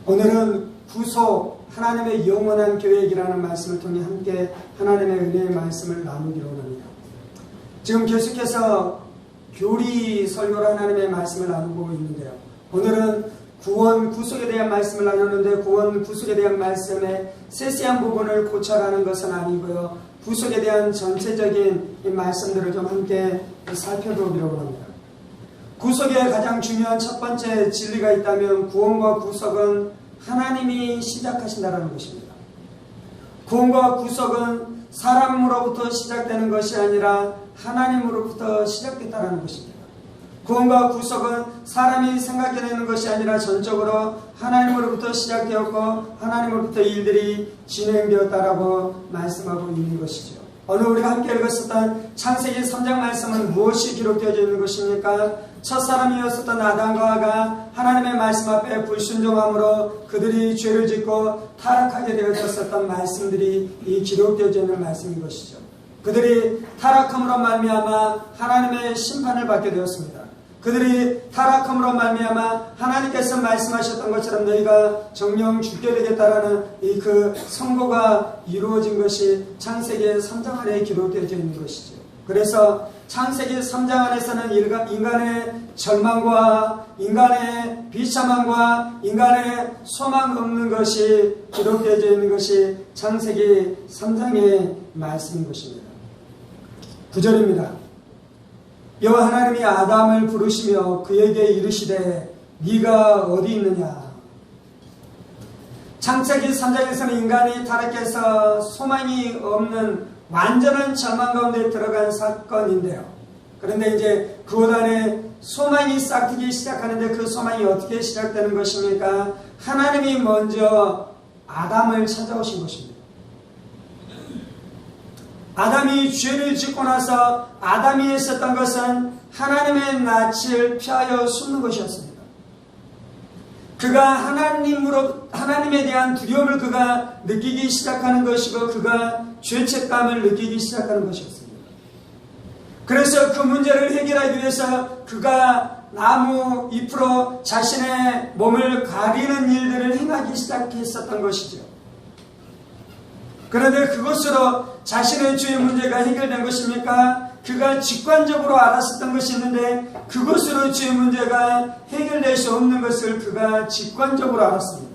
오늘은 구속, 하나님의 영원한 계획이라는 말씀을 통해 함께 하나님의 은혜의 말씀을 나누기로 합니다. 지금 계속해서 교리 설교로 하나님의 말씀을 나누고 있는데요. 오늘은 구원, 구속에 대한 말씀을 나누는데 구원, 구속에 대한 말씀의 세세한 부분을 고찰하는 것은 아니고요. 구속에 대한 전체적인 이 말씀들을 좀 함께 살펴보기로 합니다. 구속의 가장 중요한 첫 번째 진리가 있다면 구원과 구속은 하나님이 시작하신다는 것입니다. 구원과 구속은 사람으로부터 시작되는 것이 아니라 하나님으로부터 시작됐다는 것입니다. 구원과 구속은 사람이 생각해내는 것이 아니라 전적으로 하나님으로부터 시작되었고 하나님으로부터 일들이 진행되었다라고 말씀하고 있는 것이죠. 오늘 우리가 함께 읽었었던 창세기 3장 말씀은 무엇이 기록되어 있는 것입니까? 첫사람이었었던 아담과 하와가 하나님의 말씀 앞에 불순종함으로 그들이 죄를 짓고 타락하게 되어졌었던 말씀들이 이 기록되어 있는 말씀인 것이죠. 그들이 타락함으로 말미암아 하나님의 심판을 받게 되었습니다. 그들이 타락함으로 말미암아 하나님께서 말씀하셨던 것처럼 너희가 정령 죽게 되겠다라는 이 그 선고가 이루어진 것이 창세기 3장 안에 기록되어 있는 것이죠. 그래서 창세기 3장 안에서는 인간의 절망과 인간의 비참함과 인간의 소망 없는 것이 기록되어 있는 것이 창세기 3장의 말씀인 것입니다. 9절입니다. 여호와 하나님이 아담을 부르시며 그에게 이르시되 네가 어디 있느냐. 창세기 3장에서는 인간이 타락해서 소망이 없는 완전한 절망 가운데 들어간 사건인데요. 그런데 이제 그곳 안에 소망이 싹트기 시작하는데 그 소망이 어떻게 시작되는 것입니까? 하나님이 먼저 아담을 찾아오신 것입니다. 아담이 죄를 짓고 나서 아담이 했었던 것은 하나님의 낯을 피하여 숨는 것이었습니다. 그가 하나님에 대한 두려움을 그가 느끼기 시작하는 것이고 그가 죄책감을 느끼기 시작하는 것이었습니다. 그래서 그 문제를 해결하기 위해서 그가 나무 잎으로 자신의 몸을 가리는 일들을 행하기 시작했었던 것이죠. 그런데 그것으로 자신의 죄의 문제가 해결된 것입니까? 그가 직관적으로 알았었던 것이 있는데 그것으로 죄의 문제가 해결될 수 없는 것을 그가 직관적으로 알았습니다.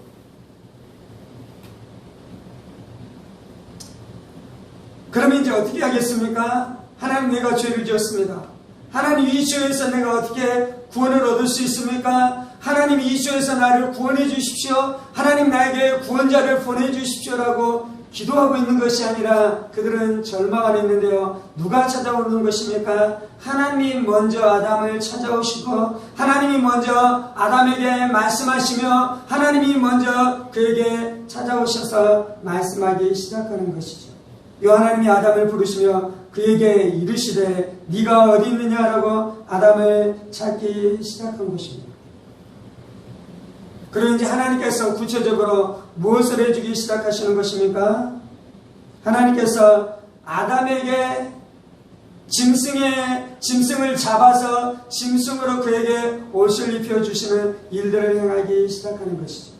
그러면 이제 어떻게 하겠습니까? 하나님, 내가 죄를 지었습니다. 하나님, 이 죄에서 내가 어떻게 구원을 얻을 수 있습니까? 하나님, 이 죄에서 나를 구원해 주십시오. 하나님, 나에게 구원자를 보내주십시오라고 기도하고 있는 것이 아니라 그들은 절망 안에 있는데요. 누가 찾아오는 것입니까? 하나님이 먼저 아담을 찾아오시고 하나님이 먼저 아담에게 말씀하시며 하나님이 먼저 그에게 찾아오셔서 말씀하기 시작하는 것이죠. 이 하나님이 아담을 부르시며 그에게 이르시되 네가 어디 있느냐라고 아담을 찾기 시작한 것입니다. 그리고 이제 하나님께서 구체적으로 무엇을 해주기 시작하시는 것입니까? 하나님께서 아담에게 짐승을 잡아서 짐승으로 그에게 옷을 입혀주시는 일들을 행하기 시작하는 것이죠.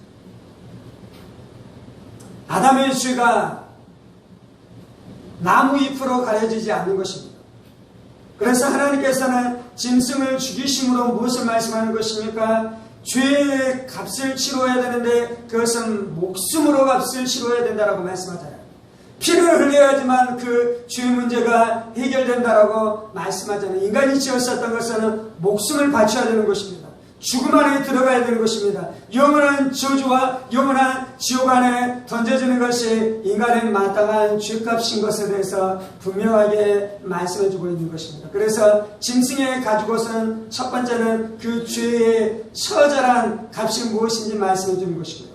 아담의 죄가 나무 잎으로 가려지지 않는 것입니다. 그래서 하나님께서는 짐승을 죽이심으로 무엇을 말씀하는 것입니까? 죄의 값을 치러야 되는데 그것은 목숨으로 값을 치러야 된다라고 말씀하잖아요. 피를 흘려야지만 그 죄 문제가 해결된다라고 말씀하잖아요. 인간이 지었었던 것은 목숨을 바쳐야 되는 것입니다. 죽음 안에 들어가야 되는 것입니다. 영원한 저주와 영원한 지옥 안에 던져지는 것이 인간의 마땅한 죄값인 것에 대해서 분명하게 말씀해주고 있는 것입니다. 그래서 짐승의 가죽옷은 첫 번째는 그 죄의 처절한 값이 무엇인지 말씀해주는 것이고요.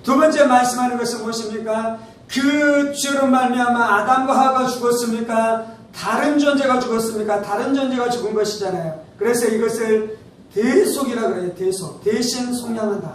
두 번째 말씀하는 것은 무엇입니까? 그 죄로 말미암아 아담과 하와가 죽었습니까? 다른 존재가 죽었습니까? 다른 존재가 죽은 것이잖아요. 그래서 이것을 대속이라고 그래요. 대속. 대신 속량한다.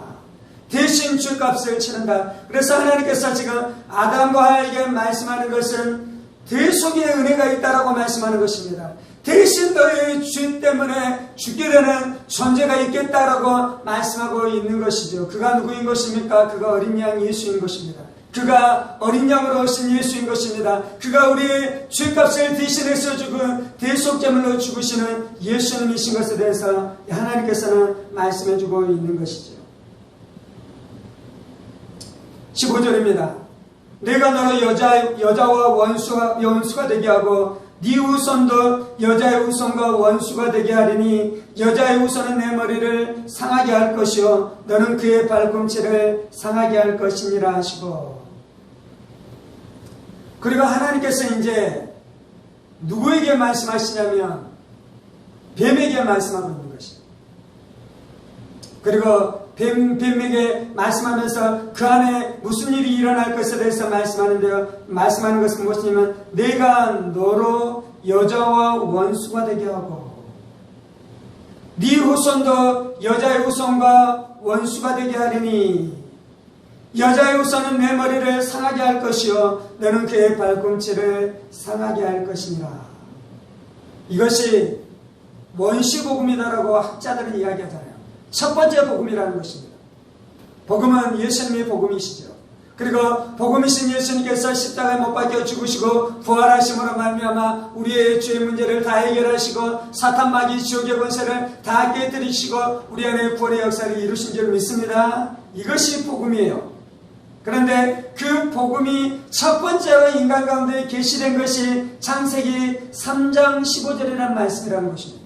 대신 죄값을 치른다. 그래서 하나님께서 지금 아담과 하와에게 말씀하는 것은 대속의 은혜가 있다라고 말씀하는 것입니다. 대신 너의 죄 때문에 죽게 되는 존재가 있겠다라고 말씀하고 있는 것이죠. 그가 누구인 것입니까? 그가 어린 양 예수인 것입니다. 그가 어린 양으로 오신 예수인 것입니다. 그가 우리의 죄값을 대신해서 죽은 대속제물로 죽으시는 예수님이신 것에 대해서 하나님께서는 말씀해주고 있는 것이죠. 15절입니다. 내가 너로 여자와 원수가 되게 하고 네 후손도 여자의 후손과 원수가 되게 하리니 여자의 후손은 내 머리를 상하게 할 것이요 너는 그의 발꿈치를 상하게 할 것이니라 하시고, 그리고 하나님께서 이제 누구에게 말씀하시냐면 뱀에게 말씀하고 있는 것입니다. 그리고 뱀에게 말씀하면서 그 안에 무슨 일이 일어날 것에 대해서 말씀하는데요. 말씀하는 것은 무엇이냐면 내가 너로 여자와 원수가 되게 하고 네 후손도 여자의 후손과 원수가 되게 하리니 여자의 후손은 내 머리를 상하게 할 것이요 너는 그의 발꿈치를 상하게 할 것이니라. 이것이 원시복음이다라고 학자들은 이야기하잖아요. 첫 번째 복음이라는 것입니다. 복음은 예수님의 복음이시죠. 그리고 복음이신 예수님께서 십자가에 못 박혀 죽으시고 부활하심으로 말미암아 우리의 죄 문제를 다 해결하시고 사탄 마귀 지옥의 권세를 다 깨뜨리시고 우리 안에 구원의 역사를 이루신 줄 믿습니다. 이것이 복음이에요. 그런데 그 복음이 첫 번째로 인간 가운데 계시된 것이 창세기 3장 15절이라는 말씀이라는 것입니다.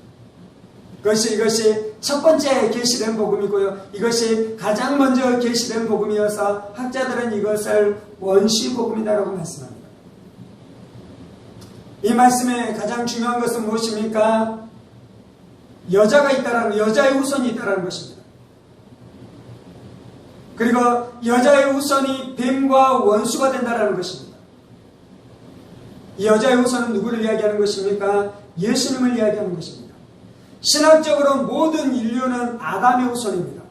이것이 첫 번째 계시된 복음이고요. 이것이 가장 먼저 계시된 복음이어서 학자들은 이것을 원시복음이라고 말씀합니다. 이 말씀의 가장 중요한 것은 무엇입니까? 여자가 있다라는, 여자의 후손이 있다라는 것입니다. 그리고 여자의 후손이 뱀과 원수가 된다라는 것입니다. 이 여자의 후손은 누구를 이야기하는 것입니까? 예수님을 이야기하는 것입니다. 신학적으로 모든 인류는 아담의 후손입니다.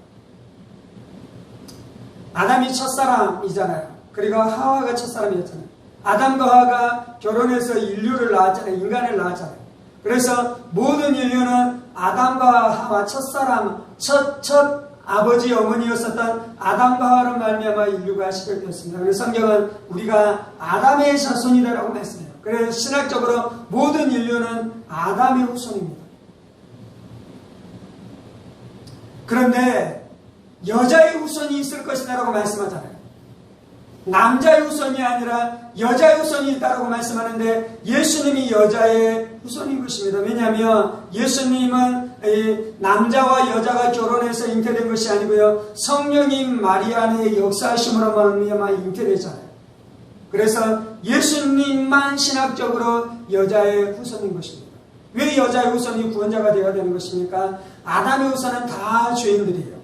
아담이 첫사람이잖아요. 그리고 하와가 첫사람이었잖아요. 아담과 하와가 결혼해서 인류를 낳았잖아요. 인간을 낳았잖아요. 그래서 모든 인류는 아담과 하와 첫사람, 첫 아버지 어머니였었던 아담과 하와로 말미암아 인류가 시작되었습니다. 그래서 성경은 우리가 아담의 자손이다라고 말씀해요. 그래서 신학적으로 모든 인류는 아담의 후손입니다. 그런데 여자의 후손이 있을 것이다라고 말씀하잖아요. 남자의 후손이 아니라 여자의 후손이 있다라고 말씀하는데 예수님이 여자의 후손인 것입니다. 왜냐하면 예수님은 남자와 여자가 결혼해서 잉태된 것이 아니고요. 성령님 마리아의 역사하심으로 말미암아 잉태되잖아요. 그래서 예수님만 신학적으로 여자의 후손인 것입니다. 왜 여자의 후손이 구원자가 되어야 되는 것입니까? 아담의 후손은 다 죄인들이에요.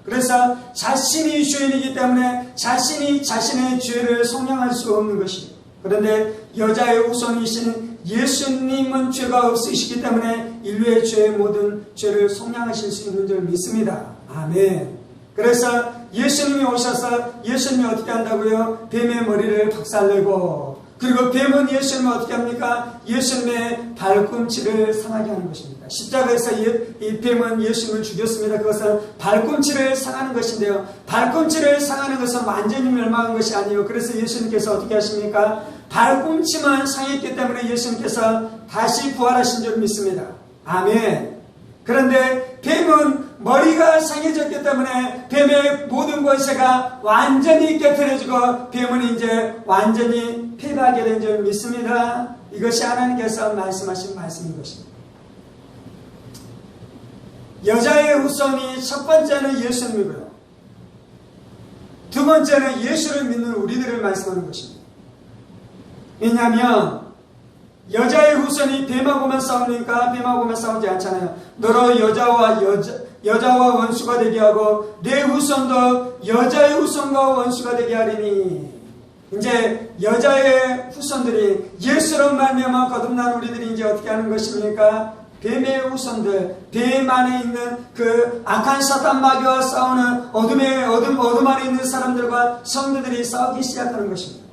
그래서 자신이 죄인이기 때문에 자신이 자신의 죄를 속량할 수 없는 것이에요. 그런데 여자의 후손이신 예수님은 죄가 없으시기 때문에 인류의 죄의 모든 죄를 속량하실 수 있는 줄 믿습니다. 아멘. 그래서 예수님이 오셔서 예수님이 어떻게 한다고요? 뱀의 머리를 박살내고, 그리고 뱀은 예수님을 어떻게 합니까? 예수님의 발꿈치를 상하게 하는 것입니다. 십자가에서 이 뱀은 예수님을 죽였습니다. 그것은 발꿈치를 상하는 것인데요. 발꿈치를 상하는 것은 완전히 멸망한 것이 아니에요. 그래서 예수님께서 어떻게 하십니까? 발꿈치만 상했기 때문에 예수님께서 다시 부활하신 줄 믿습니다. 아멘. 그런데 뱀은 머리가 상해졌기 때문에 뱀의 모든 권세가 완전히 깨트려지고 뱀은 이제 완전히 패배하게 된 줄 믿습니다. 이것이 하나님께서 말씀하신 말씀인 것입니다. 여자의 후손이 첫 번째는 예수님이고요. 두 번째는 예수를 믿는 우리들을 말씀하는 것입니다. 왜냐하면 여자의 후손이 뱀하고만 싸우니까 뱀하고만 싸우지 않잖아요. 너로 여자와 원수가 되게 하고 내 후손도 여자의 후손과 원수가 되게 하리니, 이제 여자의 후손들이 예수로 말미암아 거듭난 우리들이 이제 어떻게 하는 것입니까? 뱀의 후손들, 뱀 안에 있는 그 악한 사탄 마귀와 싸우는 어둠 안에 있는 사람들과 성도들이 싸우기 시작하는 것입니다.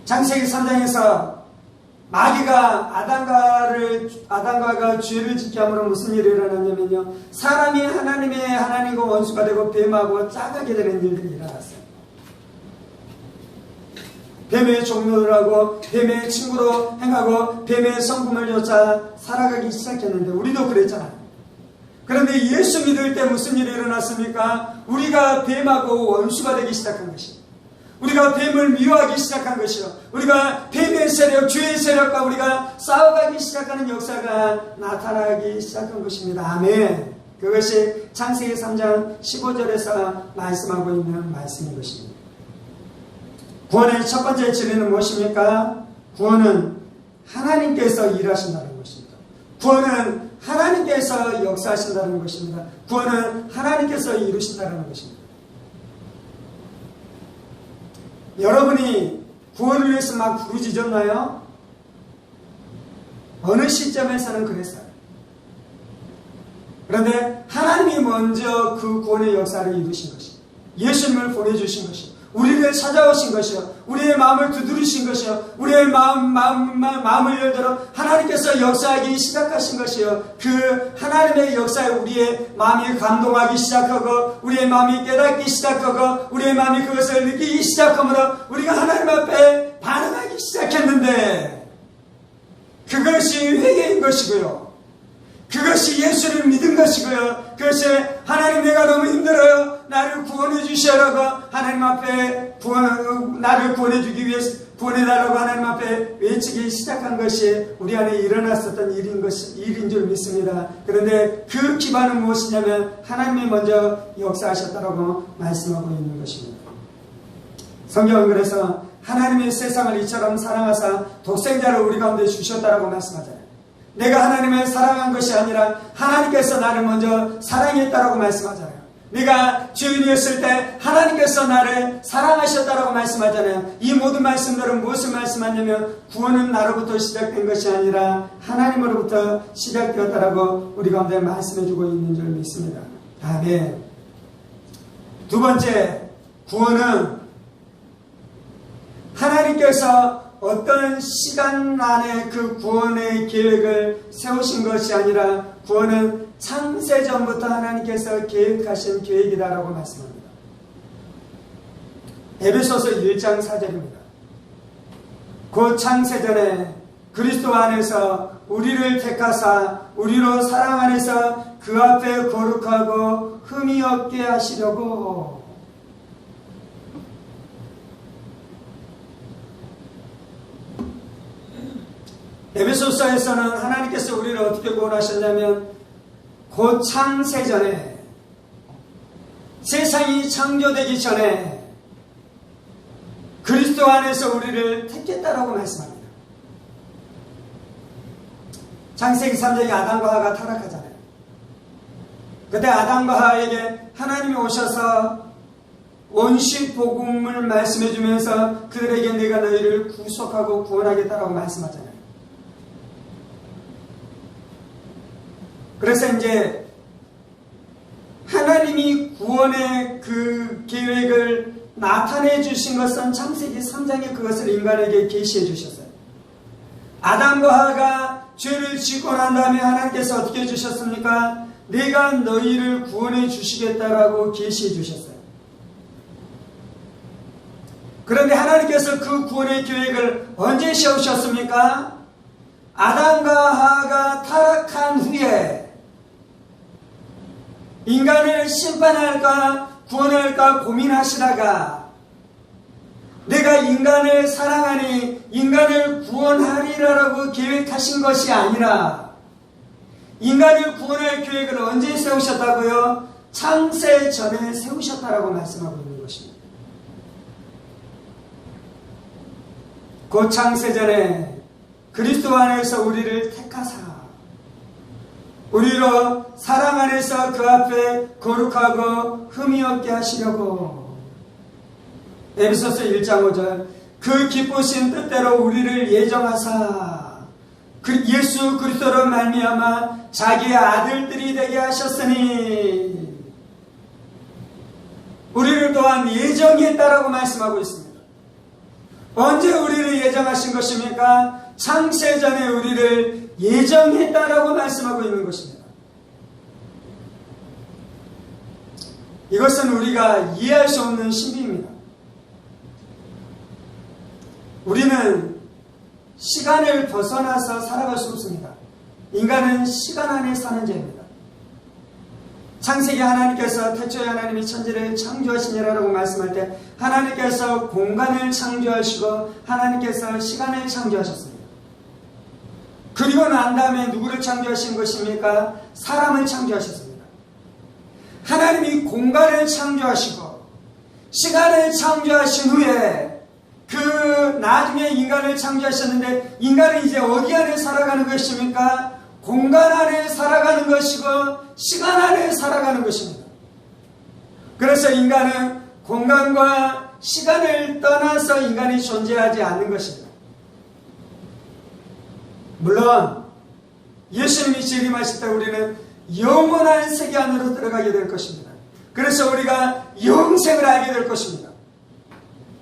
창세기 3장에서 마귀가 아담과가 죄를 짓게 함으로 무슨 일이 일어났냐면요, 사람이 하나님과 원수가 되고 뱀하고 짜가게 되는 일들이 일어났어요. 뱀의 종로를 하고 뱀의 친구로 행하고 뱀의 성품을 쫓아 살아가기 시작했는데, 우리도 그랬잖아요. 그런데 예수 믿을 때 무슨 일이 일어났습니까? 우리가 뱀하고 원수가 되기 시작한 것이에요. 우리가 뱀을 미워하기 시작한 것이요, 우리가 뱀의 세력, 죄의 세력과 우리가 싸워가기 시작하는 역사가 나타나기 시작한 것입니다. 아멘. 그것이 창세기 3장 15절에서 말씀하고 있는 말씀인 것입니다. 구원의 첫 번째 진리는 무엇입니까? 구원은 하나님께서 일하신다는 것입니다. 구원은 하나님께서 역사하신다는 것입니다. 구원은 하나님께서 이루신다는 것입니다. 여러분이 구원을 위해서 막 부르짖었나요? 어느 시점에서는 그랬어요. 그런데 하나님이 먼저 그 구원의 역사를 이루신 것이요, 예수님을 보내주신 것이요, 우리를 찾아오신 것이요, 우리의 마음을 두드리신 것이요, 우리의 마음을 열들어 하나님께서 역사하기 시작하신 것이요, 그 하나님의 역사에 우리의 마음이 감동하기 시작하고 우리의 마음이 깨닫기 시작하고 우리의 마음이 그것을 느끼기 시작하므로 우리가 하나님 앞에 반응하기 시작했는데, 그것이 회개인 것이고요, 그것이 예수를 믿은 것이고요, 그것이 하나님, 내가 너무 힘들어요, 나를 구원해 주시라고 하나님 앞에 나를 구원해 주기 위해서 구원해달라고 하나님 앞에 외치기 시작한 것이 우리 안에 일어났었던 일인 줄 믿습니다. 그런데 그 기반은 무엇이냐면 하나님이 먼저 역사하셨다라고 말씀하고 있는 것입니다. 성경은 그래서 하나님의 세상을 이처럼 사랑하사 독생자를 우리 가운데 주셨다라고 말씀하잖아요. 내가 하나님을 사랑한 것이 아니라 하나님께서 나를 먼저 사랑했다라고 말씀하잖아요. 네가 죄인이었을 때 하나님께서 나를 사랑하셨다라고 말씀하잖아요. 이 모든 말씀들은 무엇을 말씀하냐면 구원은 나로부터 시작된 것이 아니라 하나님으로부터 시작되었다라고 우리 가운데 말씀해주고 있는 줄 믿습니다. 아멘. 두 번째, 구원은 하나님께서 어떤 시간 안에 그 구원의 계획을 세우신 것이 아니라 구원은 창세전부터 하나님께서 계획하신 계획이다라고 말씀합니다. 에베소서 1장 4절입니다. 그 창세전에 그리스도 안에서 우리를 택하사 우리로 사랑 안에서 그 앞에 거룩하고 흠이 없게 하시려고. 에베소서에서는 하나님께서 우리를 어떻게 구원하셨냐면, 곧 창세전에, 세상이 창조되기 전에 그리스도 안에서 우리를 택했다라고 말씀합니다. 창세기 3장에 아담과 하와가 타락하잖아요. 그때 아담과 하와에게 하나님이 오셔서 원시 복음을 말씀해 주면서 그들에게 내가 너희를 구속하고 구원하겠다라고 말씀하잖아요. 그래서 이제 하나님이 구원의 그 계획을 나타내 주신 것은 창세기 3장에 그것을 인간에게 계시해 주셨어요. 아담과 하와가 죄를 짓고 난 다음에 하나님께서 어떻게 해 주셨습니까? 내가 너희를 구원해 주시겠다라고 계시해 주셨어요. 그런데 하나님께서 그 구원의 계획을 언제 세우셨습니까? 아담과 하와가 타락한 후에 인간을 심판할까 구원할까 고민하시다가 내가 인간을 사랑하니 인간을 구원하리라고 계획하신 것이 아니라 인간을 구원할 계획을 언제 세우셨다고요? 창세 전에 세우셨다라고 말씀하고 있는 것입니다. 그 창세 전에 그리스도 안에서 우리를 택하사 우리로 사랑 안에서 그 앞에 거룩하고 흠이 없게 하시려고. 에베소서 1장 5절, 그 기쁘신 뜻대로 우리를 예정하사 예수 그리스도로 말미암아 자기의 아들들이 되게 하셨으니, 우리를 또한 예정했다라고 말씀하고 있습니다. 언제 우리를 예정하신 것입니까? 창세전에 우리를 예정했다라고 말씀하고 있는 것입니다. 이것은 우리가 이해할 수 없는 신비입니다. 우리는 시간을 벗어나서 살아갈 수 없습니다. 인간은 시간 안에 사는 죄입니다. 창세기 하나님께서 태초에 하나님이 천지를 창조하시니라라고 말씀할 때 하나님께서 공간을 창조하시고 하나님께서 시간을 창조하셨습니다. 그리고 난 다음에 누구를 창조하신 것입니까? 사람을 창조하셨습니다. 하나님이 공간을 창조하시고 시간을 창조하신 후에 그 나중에 인간을 창조하셨는데 인간은 이제 어디 안에 살아가는 것입니까? 공간 안에 살아가는 것이고 시간 안에 살아가는 것입니다. 그래서 인간은 공간과 시간을 떠나서 인간이 존재하지 않는 것입니다. 물론 예수님이 재림하실 때 우리는 영원한 세계 안으로 들어가게 될 것입니다. 그래서 우리가 영생을 알게 될 것입니다.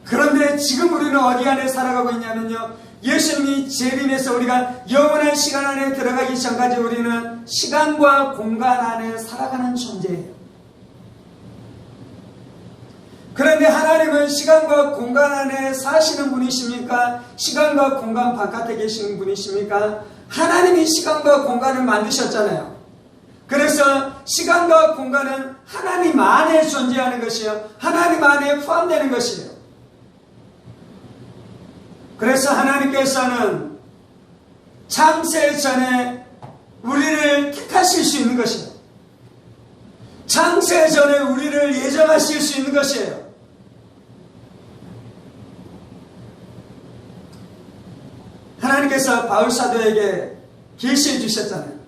그런데 지금 우리는 어디 안에 살아가고 있냐면요, 예수님이 재림해서 우리가 영원한 시간 안에 들어가기 전까지 우리는 시간과 공간 안에 살아가는 존재예요. 그런데 하나님은 시간과 공간 안에 사시는 분이십니까? 시간과 공간 바깥에 계시는 분이십니까? 하나님이 시간과 공간을 만드셨잖아요. 그래서 시간과 공간은 하나님 안에 존재하는 것이요, 하나님 안에 포함되는 것이에요. 그래서 하나님께서는 창세 전에 우리를 택하실 수 있는 것이에요. 창세 전에 우리를 예정하실 수 있는 것이에요. 하나님께서 바울사도에게 계시해 주셨잖아요.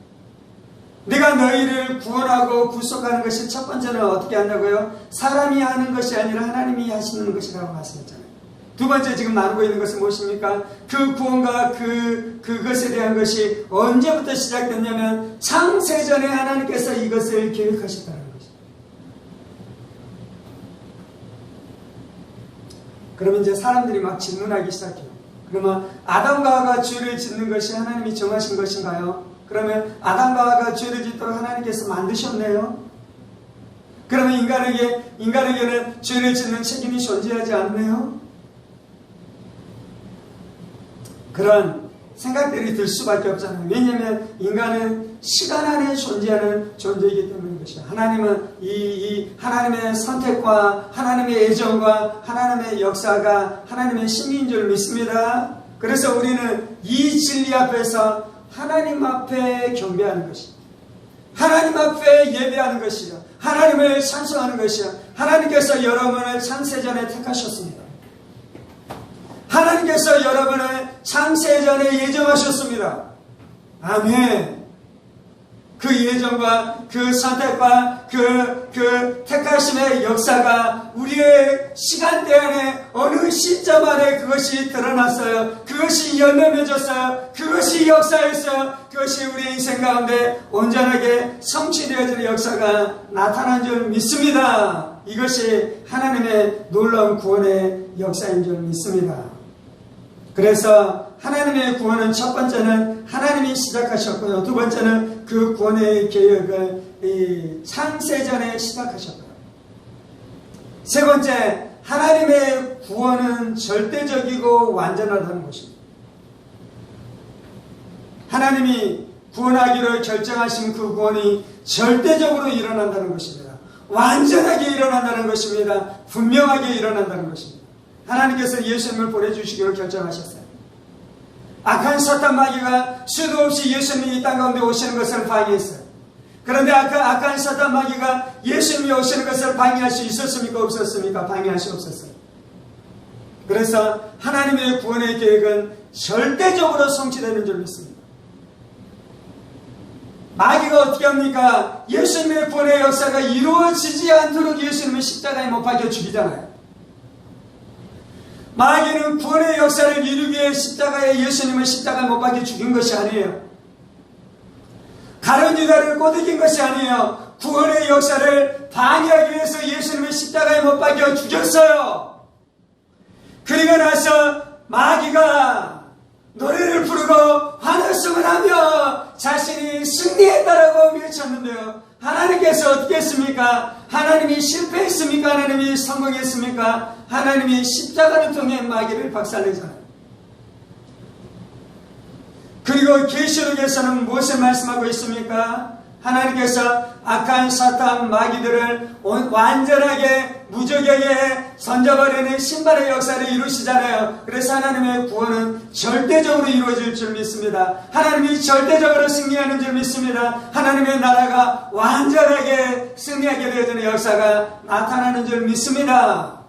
내가 너희를 구원하고 구속하는 것이 첫 번째는 어떻게 한다고요? 사람이 하는 것이 아니라 하나님이 하시는 것이라고 말씀했잖아요. 두 번째 지금 나누고 있는 것은 무엇입니까? 그 구원과 그것에 대한 것이 언제부터 시작됐냐면 창세전에 하나님께서 이것을 계획하셨다는 것입니다. 그러면 이제 사람들이 막 질문하기 시작해요. 그러면 아담과 하와가 죄를 짓는 것이 하나님이 정하신 것인가요? 그러면 아담과 하와가 죄를 짓도록 하나님께서 만드셨네요. 그러면 인간에게는 죄를 짓는 책임이 존재하지 않네요. 그런 생각들이 들 수밖에 없잖아요. 왜냐하면 인간은 시간 안에 존재하는 존재이기 때문인 것이죠. 하나님은 이 하나님의 선택과 하나님의 애정과 하나님의 역사가 하나님의 신비인 줄 믿습니다. 그래서 우리는 이 진리 앞에서 하나님 앞에 경배하는 것이죠. 하나님 앞에 예배하는 것이요, 하나님을 찬송하는 것이요. 하나님께서 여러분을 창세전에 택하셨습니다. 하나님께서 여러분을 창세전에 예정하셨습니다. 아멘. 그 예정과 그 선택과 그 택하심의 역사가 우리의 시간대 안에 어느 시점 안에 그것이 드러났어요. 그것이 열매 맺었어요. 그것이 역사였어요. 그것이 우리의 인생 가운데 온전하게 성취되어지는 역사가 나타난 줄 믿습니다. 이것이 하나님의 놀라운 구원의 역사인 줄 믿습니다. 그래서 하나님의 구원은 첫 번째는 하나님이 시작하셨고요. 두 번째는 그 구원의 계획을 창세전에 시작하셨고요. 세 번째, 하나님의 구원은 절대적이고 완전하다는 것입니다. 하나님이 구원하기로 결정하신 그 구원이 절대적으로 일어난다는 것입니다. 완전하게 일어난다는 것입니다. 분명하게 일어난다는 것입니다. 하나님께서 예수님을 보내주시기로 결정하셨어요. 악한 사탄 마귀가 수도 없이 예수님이 이 땅 가운데 오시는 것을 방해했어요. 그런데 악한 사탄 마귀가 예수님이 오시는 것을 방해할 수 있었습니까? 없었습니까? 방해할 수 없었어요. 그래서 하나님의 구원의 계획은 절대적으로 성취되는 줄 믿습니다. 마귀가 어떻게 합니까? 예수님의 구원의 역사가 이루어지지 않도록 예수님을 십자가에 못 박혀 죽이잖아요. 마귀는 구원의 역사를 이루기 위해 예수님을 십자가에 못 박혀 죽인 것이 아니에요. 가룟 유다를 꼬드긴 것이 아니에요. 구원의 역사를 방해하기 위해서 예수님을 십자가에 못 박혀 죽였어요. 그리고 나서 마귀가 노래를 부르고 환호성을 하며 자신이 승리했다라고 외쳤는데요. 하나님께서 어떻게 했습니까? 하나님이 실패했습니까? 하나님이 성공했습니까? 하나님이 십자가를 통해 마귀를 박살내잖아요. 그리고 계시록에서는 무엇을 말씀하고 있습니까? 하나님께서 악한 사탄 마귀들을 완전하게 무적에게 던져버리는 신발의 역사를 이루시잖아요. 그래서 하나님의 구원은 절대적으로 이루어질 줄 믿습니다. 하나님이 절대적으로 승리하는 줄 믿습니다. 하나님의 나라가 완전하게 승리하게 되어지는 역사가 나타나는 줄 믿습니다.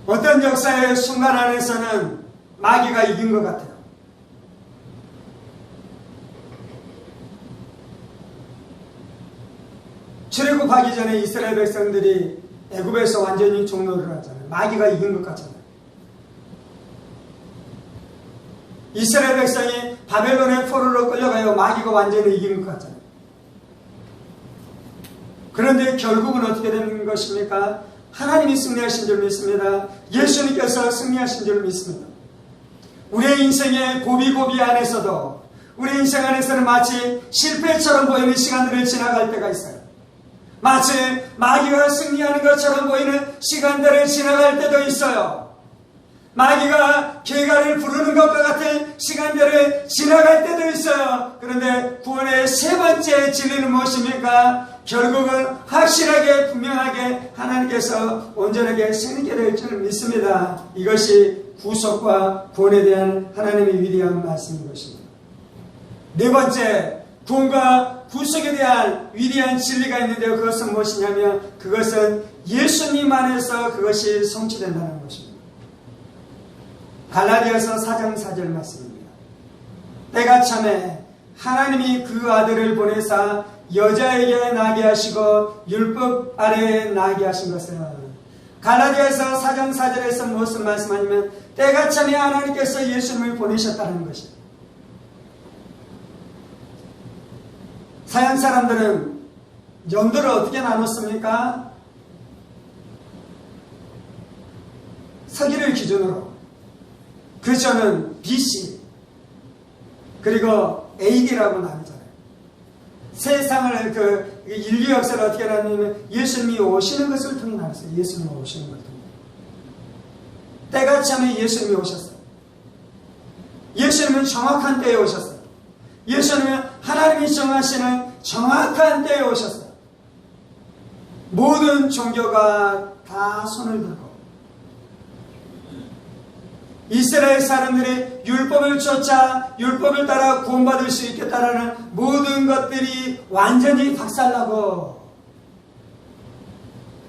어떤 역사의 순간 안에서는 마귀가 이긴 것 같아요. 출애굽하기 전에 이스라엘 백성들이 애굽에서 완전히 종노를 하잖아요. 마귀가 이긴 것 같잖아요. 이스라엘 백성이 바벨론의 포로로 끌려가요. 마귀가 완전히 이긴 것 같잖아요. 그런데 결국은 어떻게 되는 것입니까? 하나님이 승리하신 줄 믿습니다. 예수님께서 승리하신 줄 믿습니다. 우리의 인생의 고비고비 안에서도 우리 인생 안에서는 마치 실패처럼 보이는 시간들을 지나갈 때가 있어요. 마치 마귀가 승리하는 것처럼 보이는 시간들을 지나갈 때도 있어요. 마귀가 개가를 부르는 것과 같은 시간들을 지나갈 때도 있어요. 그런데 구원의 세 번째 진리는 무엇입니까? 결국은 확실하게 분명하게 하나님께서 온전하게 승리하게 될 줄 믿습니다. 이것이 구속과 구원에 대한 하나님의 위대한 말씀인 것입니다. 네 번째, 구원과 구속에 대한 위대한 진리가 있는데요. 그것은 무엇이냐면 그것은 예수님 안에서 그것이 성취된다는 것입니다. 갈라디아서 4장 4절 말씀입니다. 때가 참에 하나님이 그 아들을 보내사 여자에게 나게 하시고 율법 아래에 나게 하신 것은, 갈라디아서 4장 4절에서 무엇을 말씀하냐면 때가 참에 하나님께서 예수님을 보내셨다는 것입니다. 서양 사람들은 연도를 어떻게 나눴습니까? 서기를 기준으로. 그 전은 BC 그리고 AD라고 나누잖아요. 세상을 인류 역사를 어떻게 나누냐면 예수님이 오시는 것을 통해 나눴어요. 예수님이 오시는 것을 통해. 때가 참에 예수님이 오셨어요. 예수님은 정확한 때에 오셨어요. 예수님은 하나님이 정하시는 정확한 때에 오셨어요. 모든 종교가 다 손을 들고 이스라엘 사람들이 율법을 쫓아 율법을 따라 구원받을 수 있겠다라는 모든 것들이 완전히 박살나고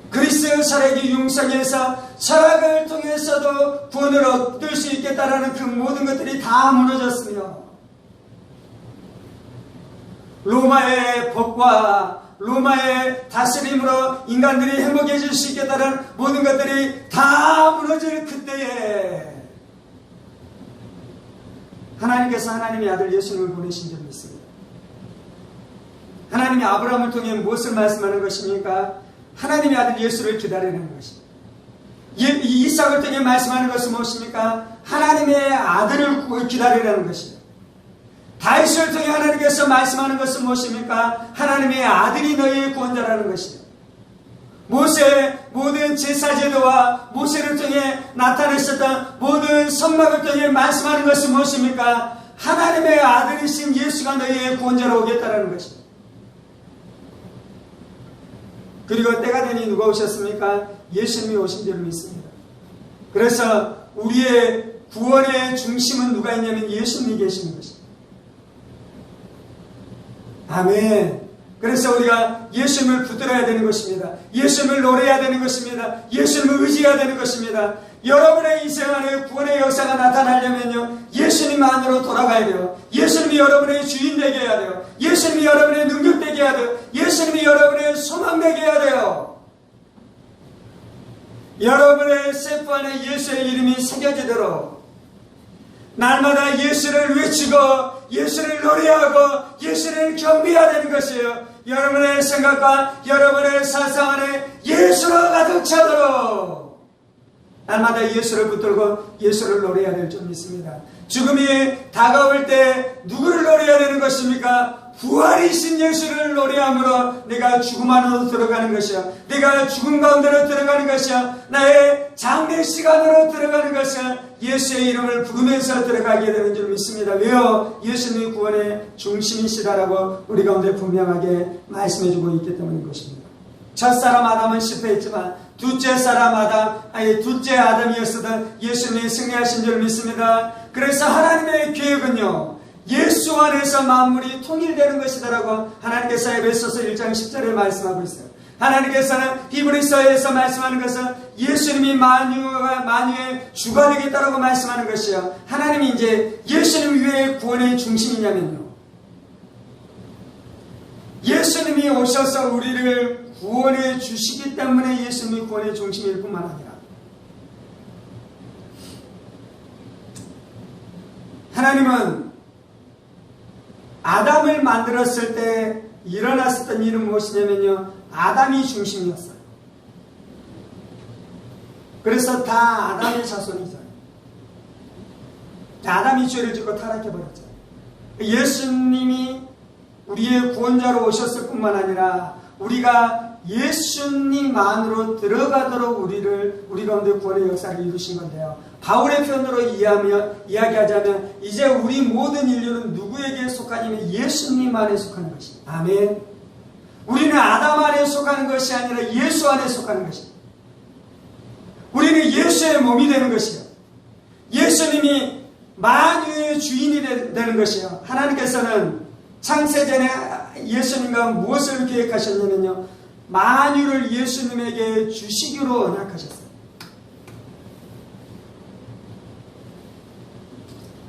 그리스 철학이 융성해서 철학을 통해서도 구원을 얻을 수 있겠다라는 그 모든 것들이 다 무너졌으며 로마의 법과 로마의 다스림으로 인간들이 행복해질 수 있겠다는 모든 것들이 다 무너질 그때에 하나님께서 하나님의 아들 예수님을 보내신 줄 믿습니다. 하나님이 아브라함을 통해 무엇을 말씀하는 것입니까? 하나님의 아들 예수를 기다리는 것입니다. 이삭을 통해 말씀하는 것은 무엇입니까? 하나님의 아들을 기다리라는 것입니다. 다윗을 통해 하나님께서 말씀하는 것은 무엇입니까? 하나님의 아들이 너희의 구원자라는 것입니다. 모세의 모든 제사제도와 모세를 통해 나타내셨던 모든 선막을 통해 말씀하는 것은 무엇입니까? 하나님의 아들이신 예수가 너희의 구원자로 오겠다는 것입니다. 그리고 때가 되니 누가 오셨습니까? 예수님이 오신 줄 믿습니다. 그래서 우리의 구원의 중심은 누가 있냐면 예수님이 계시는 것입니다. 아멘. 그래서 우리가 예수님을 붙들어야 되는 것입니다. 예수님을 노래해야 되는 것입니다. 예수님을 의지해야 되는 것입니다. 여러분의 인생 안에 구원의 역사가 나타나려면요, 예수님 안으로 돌아가야 돼요. 예수님이 여러분의 주인 되게 해야 돼요. 예수님이 여러분의 능력 되게 해야 돼요. 예수님이 여러분의 소망 되게 해야 돼요. 여러분의 세포 안에 예수의 이름이 새겨지도록 날마다 예수를 외치고 예수를 노래하고 예수를 경배해야 되는 것이에요. 여러분의 생각과 여러분의 살상 안에 예수로 가득 차도록 날마다 예수를 붙들고 예수를 노래해야 될 줄 믿습니다. 죽음이 다가올 때 누구를 노래해야 되는 것입니까? 부활이신 예수를 노래함으로 내가 죽음 안으로 들어가는 것이야. 내가 죽음 가운데로 들어가는 것이야. 나의 장례 시간으로 들어가는 것이야. 예수의 이름을 부르면서 들어가게 되는 줄 믿습니다. 왜요? 예수님이 구원의 중심이시다라고 우리 가운데 분명하게 말씀해주고 있기 때문인 것입니다. 첫사람 아담은 실패했지만 둘째 아담이었으든 예수님이 승리하신 줄 믿습니다. 그래서 하나님의 계획은요, 예수 안에서 만물이 통일되는 것이다라고 하나님께서 에베소서 1장 10절에 말씀하고 있어요. 하나님께서는 히브리서에서 말씀하는 것은 예수님이 만유의 주가 되겠다라고 말씀하는 것이요. 하나님이 이제 예수님 왜 구원의 중심이냐면요, 예수님이 오셔서 우리를 구원해 주시기 때문에 예수님이 구원의 중심일 뿐만 아니라 하나님은 아담을 만들었을 때 일어났었던 일은 무엇이냐면요, 아담이 중심이었어요. 그래서 다 아담의 자손이잖아요. 아담이 죄를 짓고 타락해버렸죠. 예수님이 우리의 구원자로 오셨을 뿐만 아니라 우리가 예수님 안으로 들어가도록 우리 가운데 구원의 역사를 이루신 건데요. 바울의 표현으로 이야기하자면 이제 우리 모든 인류는 누구에게 속하냐면 예수님 안에 속하는 것입니다. 아멘. 우리는 아담 안에 속하는 것이 아니라 예수 안에 속하는 것입니다. 우리는 예수의 몸이 되는 것이요, 예수님이 만유의 주인이 되는 것이요. 하나님께서는 창세전에 예수님과 무엇을 계획하셨냐면요, 만유를 예수님에게 주시기로 언약하셨어요.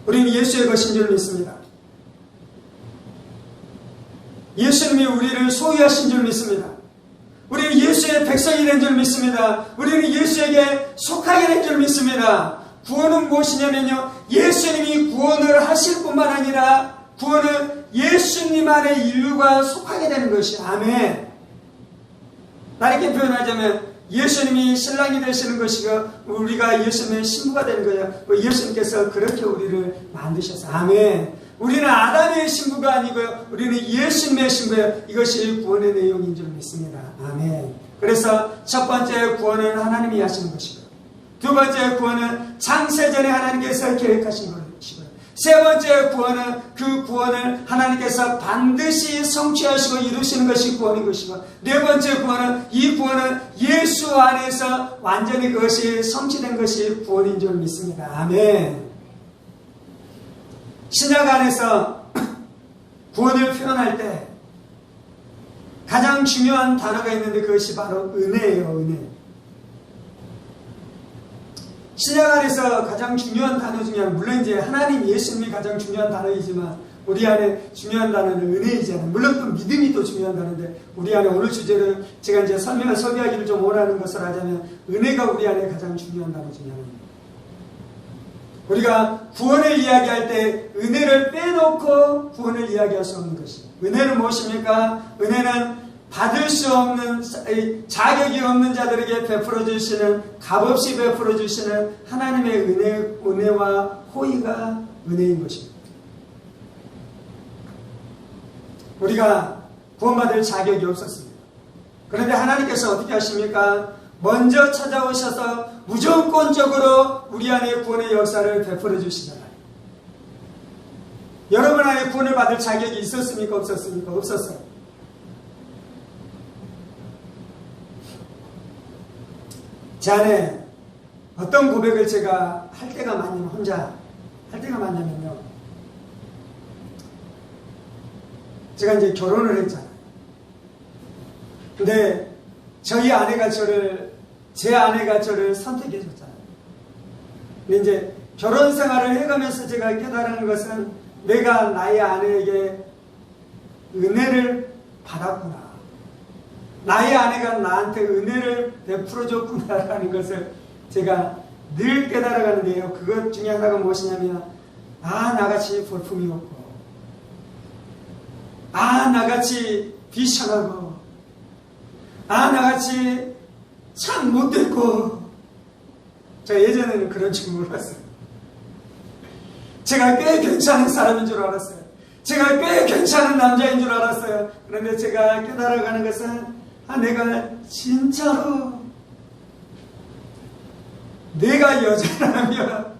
우리는 예수의 것인 줄 믿습니다. 예수님이 우리를 소유하신 줄 믿습니다. 우리는 예수의 백성이 된 줄 믿습니다. 우리는 예수에게 속하게 된 줄 믿습니다. 구원은 무엇이냐면요, 예수님이 구원을 하실 뿐만 아니라 구원은 예수님 안에 인류가 속하게 되는 것이. 아멘. 다르게 표현하자면 예수님이 신랑이 되시는 것이고 우리가 예수님의 신부가 되는 거예요. 예수님께서 그렇게 우리를 만드셨어요. 아멘. 우리는 아담의 신부가 아니고요, 우리는 예수님의 신부예요. 이것이 구원의 내용인 줄 믿습니다. 아멘. 그래서 첫 번째 구원은 하나님이 하시는 것이고요, 두 번째 구원은 창세전에 하나님께서 계획하신 것이고요, 세 번째 구원은 그 구원을 하나님께서 반드시 성취하시고 이루시는 것이 구원인 것이고, 네 번째 구원은 이 구원은 예수 안에서 완전히 그것이 성취된 것이 구원인 줄 믿습니다. 아멘. 신약 안에서 구원을 표현할 때 가장 중요한 단어가 있는데 그것이 바로 은혜예요. 은혜. 신약 안에서 가장 중요한 단어 중에 하나, 물론 이제 하나님 예수님이 가장 중요한 단어이지만 우리 안에 중요한 단어는 은혜이잖아요. 물론 또 믿음이 또 중요한 단어인데 우리 안에 오늘 주제를 제가 이제 설명하기를 좀 원하는 것을 하자면 은혜가 우리 안에 가장 중요한 단어 중에 하나입니다. 우리가 구원을 이야기할 때 은혜를 빼놓고 구원을 이야기할 수 없는 것이에요. 은혜는 무엇입니까? 은혜는 받을 수 없는, 자격이 없는 자들에게 베풀어 주시는, 값없이 베풀어 주시는 하나님의 은혜와 호의가 은혜인 것입니다. 우리가 구원받을 자격이 없었습니다. 그런데 하나님께서 어떻게 하십니까? 먼저 찾아오셔서 무조건적으로 우리 안에 구원의 역사를 베풀어 주시잖아요. 여러분 안에 구원을 받을 자격이 있었습니까? 없었습니까? 없었어요. 제 안에 어떤 고백을 제가 할 때가 많냐면, 혼자 할 때가 많냐면요, 제가 이제 결혼을 했잖아요. 근데 제 아내가 저를 선택해 줬잖아요. 근데 이제 결혼 생활을 해가면서 제가 깨달은 것은 내가 나의 아내에게 은혜를 받았구나, 나의 아내가 나한테 은혜를 베풀어 줬구나라는 것을 제가 늘 깨달아가는데요. 그것 중에 하나가 무엇이냐면, 나같이 볼품이 없고, 나같이 비천하고, 나같이 참 못됐고, 제가 예전에는 그런 줄 몰랐어요. 제가 꽤 괜찮은 사람인 줄 알았어요. 제가 꽤 괜찮은 남자인 줄 알았어요. 그런데 제가 깨달아가는 것은 내가 진짜로 내가 여자라면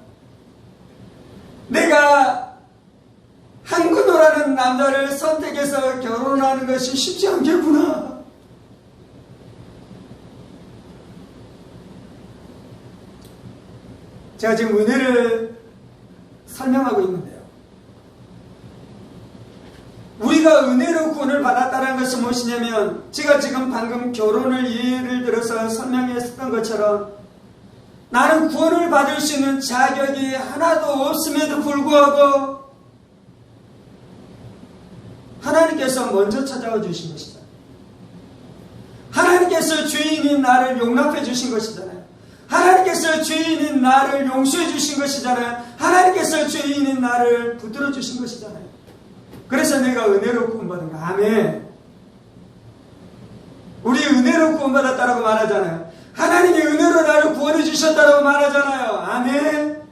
내가 한근호라는 남자를 선택해서 결혼하는 것이 쉽지 않겠구나. 제가 지금 은혜를 설명하고 있는데요. 우리가 은혜로 구원을 받았다는 것이 무엇이냐면 제가 지금 방금 결혼을 예를 들어서 설명했던 것처럼 나는 구원을 받을 수 있는 자격이 하나도 없음에도 불구하고 하나님께서 먼저 찾아와 주신 것이잖아요. 하나님께서 주인인 나를 용납해 주신 것이잖아요. 하나님께서 주인인 나를 용서해 주신 것이잖아요. 하나님께서 주인인 나를 붙들어 주신 것이잖아요. 그래서 내가 은혜로 구원받은 거야. 아멘. 우리 은혜로 구원받았다라고 말하잖아요. 하나님이 은혜로 나를 구원해 주셨다라고 말하잖아요. 아멘.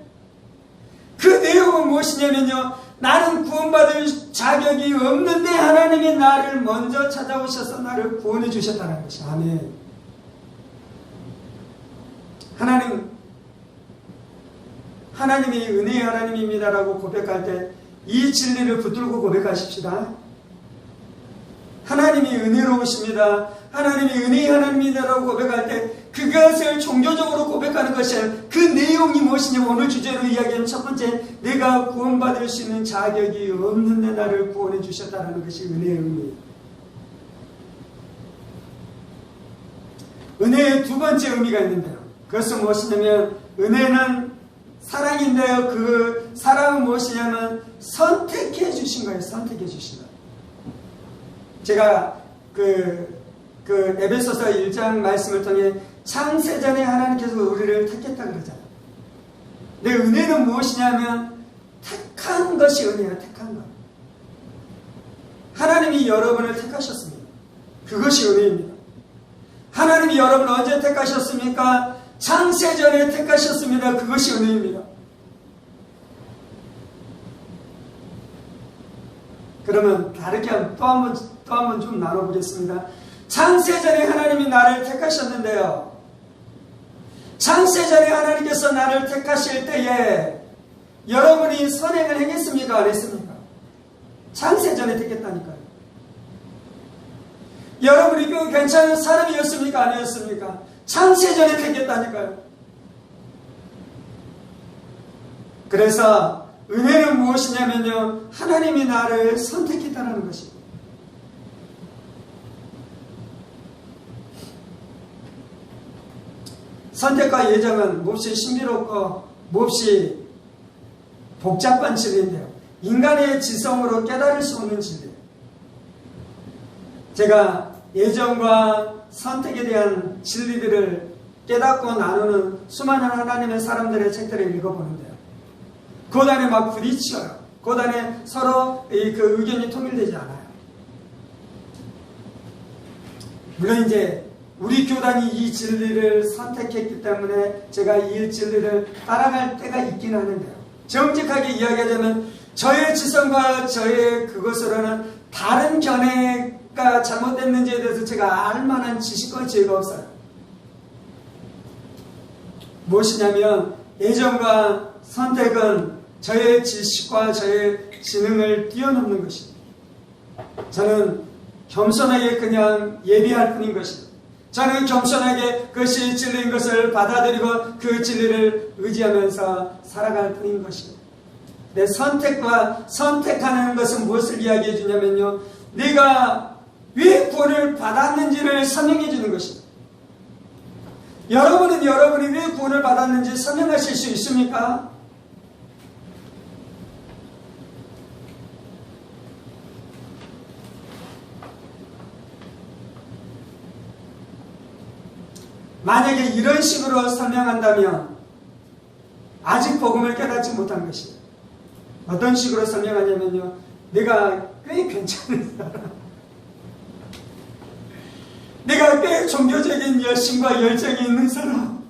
그 내용은 무엇이냐면요. 나는 구원받을 자격이 없는데 하나님이 나를 먼저 찾아오셔서 나를 구원해 주셨다는 것이. 아멘. 하나님이 은혜의 하나님입니다라고 고백할 때 이 진리를 붙들고 고백하십시다. 하나님이 은혜로우십니다. 하나님이 은혜의 하나님이다라고 고백할 때 그것을 종교적으로 고백하는 것이 아니라 그 내용이 무엇이냐면 오늘 주제로 이야기하는 첫 번째, 내가 구원받을 수 있는 자격이 없는데 나를 구원해 주셨다는 것이 은혜의 의미예요. 은혜의 두 번째 의미가 있는데요. 그것은 무엇이냐면 은혜는 사랑인데요. 그 사랑은 무엇이냐면 선택해 주신 거예요. 선택해 주신 거예요. 제가 에베소서 1장 말씀을 통해 창세전에 하나님께서 우리를 택했다 그러잖아요. 근데 은혜는 무엇이냐면 택한 것이 은혜예요. 택한 것. 하나님이 여러분을 택하셨습니다. 그것이 은혜입니다. 하나님이 여러분을 언제 택하셨습니까? 창세전에 택하셨습니다. 그것이 은혜입니다. 그러면 다르게 또 한 번 좀 나눠보겠습니다. 창세전에 하나님이 나를 택하셨는데요. 창세전에 하나님께서 나를 택하실 때에 여러분이 선행을 행했습니까? 안 했습니까? 창세전에 택했다니까요. 여러분이 그 괜찮은 사람이었습니까? 아니었습니까? 창세전에 택했다니까요. 그래서 은혜는 무엇이냐면요, 하나님이 나를 선택했다는 것입니다. 선택과 예정은 몹시 신비롭고 몹시 복잡한 진리인데요. 인간의 지성으로 깨달을 수 없는 진리예요. 제가 예정과 선택에 대한 진리들을 깨닫고 나누는 수많은 하나님의 사람들의 책들을 읽어보는데요. 그 안에 막 부딪혀요. 그 안에 서로 그 의견이 통일되지 않아요. 물론 이제 우리 교단이 이 진리를 선택했기 때문에 제가 이 진리를 따라갈 때가 있긴 하는데요. 정직하게 이야기하자면 저의 지성과 저의 그것으로는 다른 견해가 잘못됐는지에 대해서 제가 알 만한 지식과 지혜가 없어요. 무엇이냐면 예정과 선택은 저의 지식과 저의 지능을 뛰어넘는 것입니다. 저는 겸손하게 그냥 예비할 뿐인 것입니다. 저는 겸손하게 그것이 진리인 것을 받아들이고 그 진리를 의지하면서 살아갈 뿐인 것입니다. 내 선택과 선택하는 것은 무엇을 이야기해 주냐면요, 네가 왜 구원을 받았는지를 설명해 주는 것입니다. 여러분은 여러분이 왜 구원을 받았는지 설명하실 수 있습니까? 만약에 이런 식으로 설명한다면 아직 복음을 깨닫지 못한 것이에요. 어떤 식으로 설명하냐면요, 내가 꽤 괜찮은 사람, 내가 꽤 종교적인 열심과 열정이 있는 사람,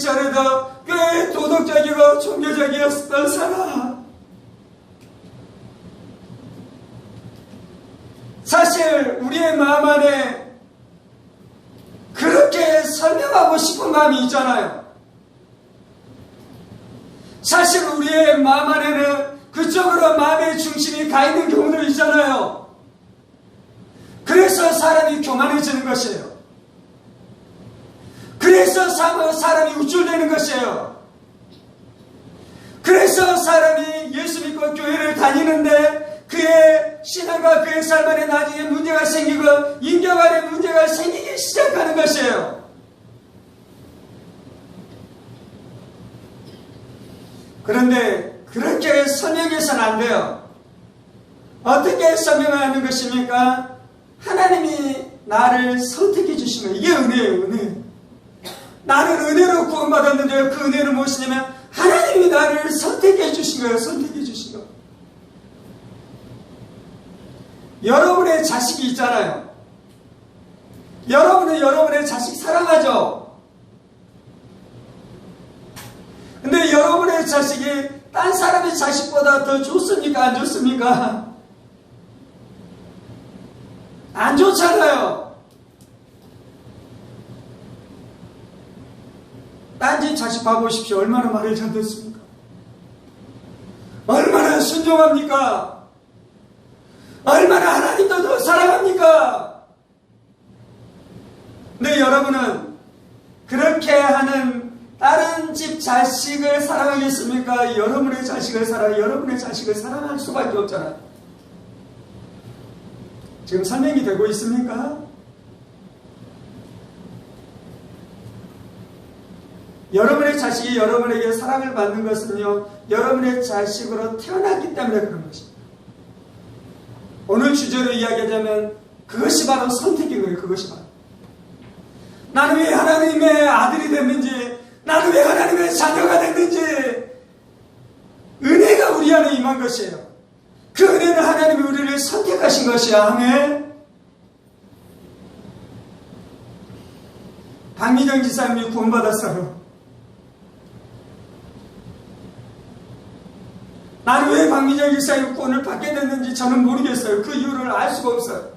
전에도 꽤 도덕적이고 종교적이었던 사람. 사실 우리의 마음 안에 그렇게 설명하고 싶은 마음이 있잖아요. 사실 우리의 마음 안에는 그쪽으로 마음의 중심이 가 있는 경우도 있잖아요. 그래서 사람이 교만해지는 것이에요. 그래서 사람이 우쭐대는 것이에요. 그래서 사람이 예수 믿고 교회를 다니는데 그의 신앙과 그의 삶 안에 나중에 문제가 생기고 인격 안에 문제가 생기기 시작하는 것이에요. 그런데 그렇게 설명해서는 안 돼요. 어떻게 설명하는 것입니까? 하나님이 나를 선택해 주신 거예요. 이게 은혜예요, 은혜. 나는 은혜로 구원받았는데요. 그 은혜는 무엇이냐면 하나님이 나를 선택해 주신 거예요. 선택해 주신 거. 여러분의 자식이 있잖아요. 여러분은 여러분의 자식 사랑하죠? 근데 여러분의 자식이 딴 사람의 자식보다 더 좋습니까? 안 좋습니까? 안 좋잖아요. 딴 집 자식 봐보십시오. 얼마나 말을 잘 듣습니까? 얼마나 순종합니까? 얼마나 하나님도 더 사랑합니까? 근데 여러분은 그렇게 하는 다른 집 자식을 사랑하겠습니까? 여러분의 자식을 사랑할 수밖에 없잖아요. 지금 설명이 되고 있습니까? 여러분의 자식이 여러분에게 사랑을 받는 것은요, 여러분의 자식으로 태어났기 때문에 그런 것입니다. 오늘 주제로 이야기하자면 그것이 바로 선택인 거예요. 그것이 바로. 나는 왜 하나님의 아들이 됐는지, 나는 왜 하나님의 자녀가 됐는지, 은혜가 우리 안에 임한 것이에요. 그 은혜는 하나님이 우리를 선택하신 것이야. 아멘. 박미정 지사님이 구원받았어요. 나는 왜 박미정 지사님 구원을 받게 됐는지 저는 모르겠어요. 그 이유를 알 수가 없어요.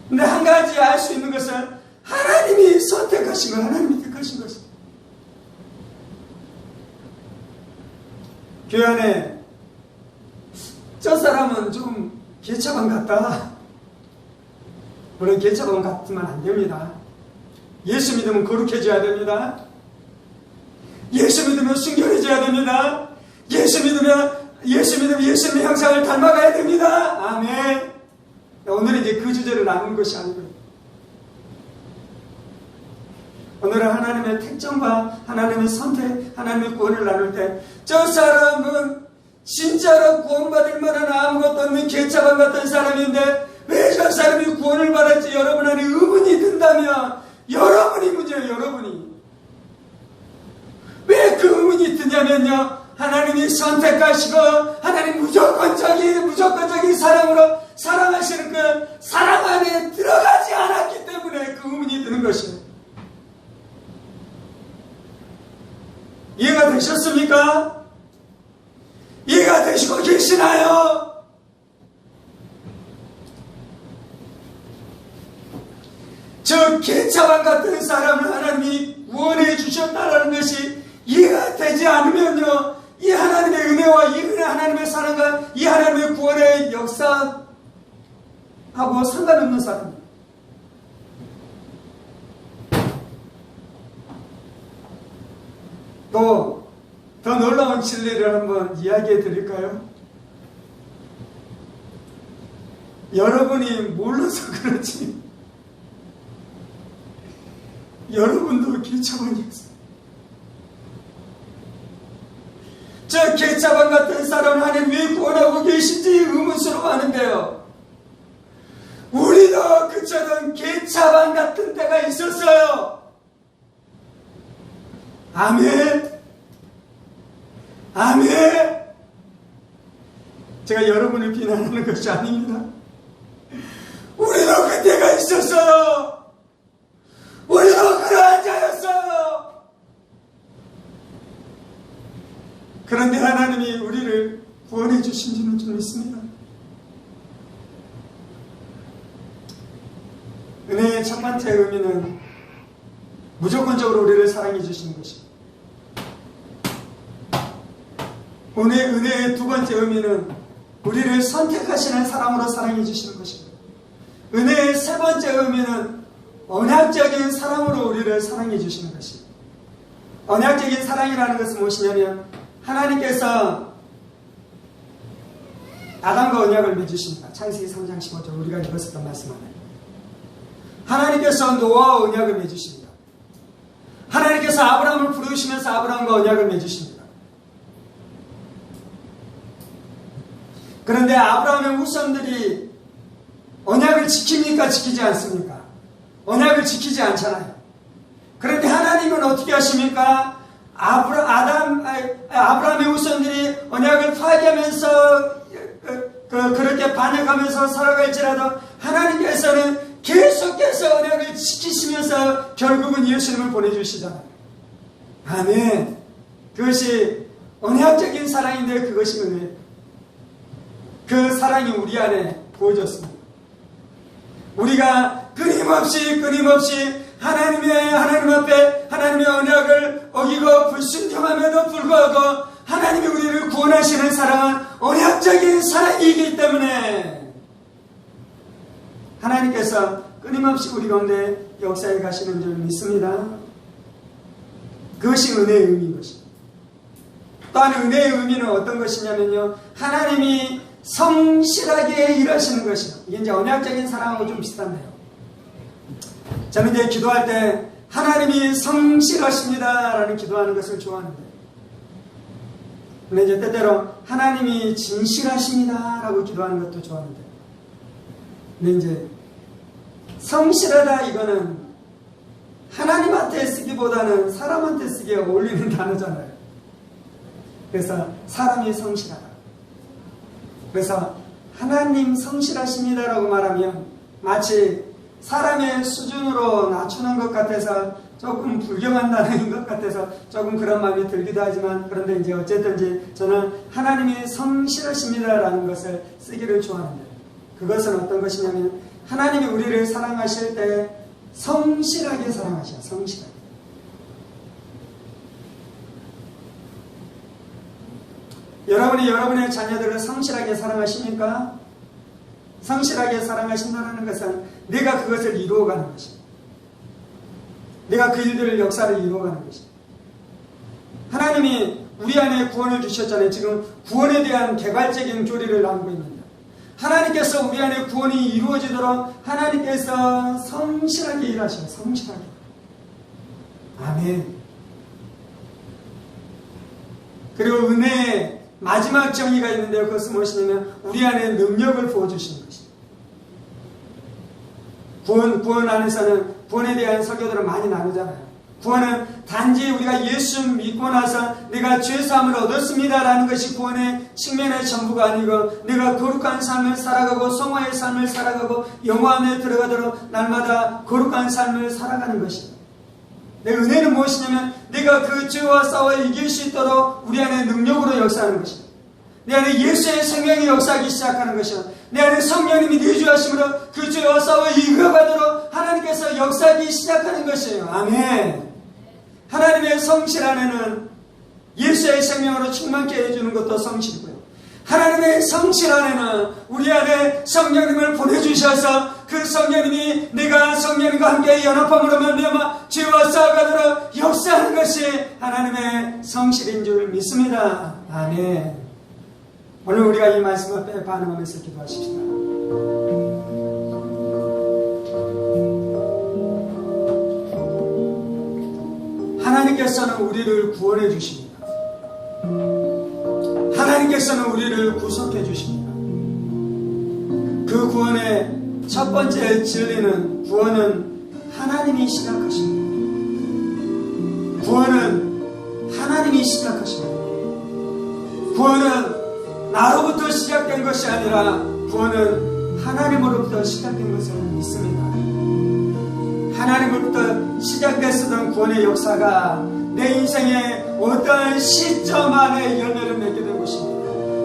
근데 한 가지 알 수 있는 것은 하나님이 선택하신 것, 하나님이 택하신 것입니다. 교회 안에 저 사람은 좀 개차반 같다. 물론 개차반 같으면 안 됩니다. 예수 믿으면 거룩해져야 됩니다. 예수 믿으면 순결해져야 됩니다. 예수 믿으면 예수님의 형상을 닮아가야 됩니다. 아멘. 오늘은 이제 그 주제를 나누는 것이 아니고요. 오늘은 하나님의 택정과 하나님의 선택, 하나님의 구원을 나눌 때 저 사람은 진짜로 구원받을 만한 아무것도 없는 개차반 같은 사람인데 왜 저 사람이 구원을 받았지 여러분 안에 의문이 든다면 여러분이 문제예요. 여러분이. 왜 그 의문이 드냐면요, 하나님이 선택하시고 하나님 무조건적인 사랑으로 사랑하시는 그 사랑 안에 들어가지 않았기 때문에 그 의문이 드는 것이에요. 이해가 되셨습니까? 이해가 되시고 계시나요? 저 개차반 같은 사람을 하나님이 구원해 주셨다는 것이 이해가 되지 않으면요, 이 하나님의 은혜와 이 하나님의 사랑과 이 하나님의 구원의 역사하고 상관없는 사람입니다. 또 더 놀라운 진리를 한번 이야기해 드릴까요? 여러분이 몰라서 그렇지 여러분도 개차반이었어요. 저 개차반 같은 사람 하나님 왜 구원하고 계신지 의문스러워하는데요, 우리도 그처럼 개차반 같은 때가 있었어요. 아멘. 아멘. 제가 여러분을 비난하는 것이 아닙니다. 우리도 그때가 있었어요. 우리도 그러한 그런데 하나님이 우리를 구원해 주신 줄은 좀 믿습니다. 은혜의 첫 번째 의미는 무조건적으로 우리를 사랑해 주시는 것입니다. 은혜의 두 번째 의미는 우리를 선택하시는 사람으로 사랑해 주시는 것입니다. 은혜의 세 번째 의미는 언약적인 사랑으로 우리를 사랑해 주시는 것입니다. 언약적인 사랑이라는 것은 무엇이냐면 하나님께서 아담과 언약을 맺으십니다. 창세기 3장 15절 우리가 읽었었던 말씀 안에 하나님께서 노아와 언약을 맺으십니다. 하나님께서 아브라함을 부르시면서 아브라함과 언약을 맺으십니다. 그런데 아브라함의 후손들이 언약을 지킵니까? 지키지 않습니까? 언약을 지키지 않잖아요. 그런데 하나님은 어떻게 하십니까? 아브라함의 후손들이 언약을 파괴하면서 그렇게 반역하면서 살아갈지라도 하나님께서는 계속해서 언약을 지키시면서 결국은 예수님을 보내주시잖아요. 아멘. 그것이 언약적인 사랑인데 그것이 은혜. 그 사랑이 우리 안에 부어졌습니다. 우리가 끊임없이 하나님 앞에 하나님의 언약을 어기고 불순종함에도 불구하고 하나님이 우리를 구원하시는 사랑은 언약적인 사랑이기 때문에 하나님께서 끊임없이 우리 가운데 역사에 가시는 줄 믿습니다. 그것이 은혜의 의미인 것입니다. 또한 은혜의 의미는 어떤 것이냐면요, 하나님이 성실하게 일하시는 것이요. 이게 이제 언약적인 사랑하고 좀 비슷한데요. 저는 이제 기도할 때 하나님이 성실하십니다 라는 기도하는 것을 좋아하는데, 근데 이제 때때로 하나님이 진실하십니다 라고 기도하는 것도 좋아하는데, 근데 이제 성실하다 이거는 하나님한테 쓰기보다는 사람한테 쓰기에 어울리는 단어잖아요. 그래서 사람이 성실하다. 그래서 하나님 성실하십니다라고 말하면 마치 사람의 수준으로 낮추는 것 같아서 조금 불경한 단어인 것 같아서 조금 그런 마음이 들기도 하지만, 그런데 이제 어쨌든지 저는 하나님이 성실하십니다라는 것을 쓰기를 좋아합니다. 그것은 어떤 것이냐면 하나님이 우리를 사랑하실 때 성실하게 사랑하셔요. 성실하게. 여러분이 여러분의 자녀들을 성실하게 사랑하십니까? 성실하게 사랑하신다는 것은 내가 그것을 이루어가는 것입니다. 내가 그 일들을 역사를 이루어가는 것입니다. 하나님이 우리 안에 구원을 주셨잖아요. 지금 구원에 대한 개괄적인 교리를 나누고 있는데, 하나님께서 우리 안에 구원이 이루어지도록 하나님께서 성실하게 일하셔요. 성실하게. 아멘. 그리고 은혜의 마지막 정의가 있는데요. 그것은 무엇이냐면 우리 안에 능력을 부어주시는 것입니다. 구원 안에서는 구원에 대한 설교들을 많이 나누잖아요. 구원은 단지 우리가 예수 믿고 나서 내가 죄사함을 얻었습니다라는 것이 구원의 측면의 전부가 아니고, 내가 거룩한 삶을 살아가고 성화의 삶을 살아가고 영화에 들어가도록 날마다 거룩한 삶을 살아가는 것입니다. 내 은혜는 무엇이냐면 내가 그 죄와 싸워 이길 수 있도록 우리 안에 능력으로 역사하는 것입니다. 내 안에 예수의 생명이 역사하기 시작하는 것이요, 내 안에 성령님이 내주하심으로 그 죄와 싸워 이겨가도록 하나님께서 역사하기 시작하는 것이에요. 아멘. 하나님의 성실 안에는 예수의 생명으로 충만케 해주는 것도 성실이고요, 하나님의 성실 안에는 우리 안에 성령님을 보내주셔서 그 성령님이 내가 성령님과 함께 연합함으로 말미암아 죄와 싸워가도록 역사하는 것이 하나님의 성실인 줄 믿습니다. 아멘. 오늘 우리가 이 말씀 앞에 반응하면서 기도하십시다. 하나님께서는 우리를 구원해 주십니다. 하나님께서는 우리를 구속해 주십니다. 그 구원의 첫 번째 진리는, 구원은 하나님이 시작하십니다. 구원은 하나님이 시작하십니다. 구원은 나로부터 시작된 것이 아니라 구원은 하나님으로부터 시작된 것을 믿습니다. 하나님으로부터 시작됐었던 구원의 역사가 내 인생에 어떠한 시점 안에 열매를 맺게 된 것입니다.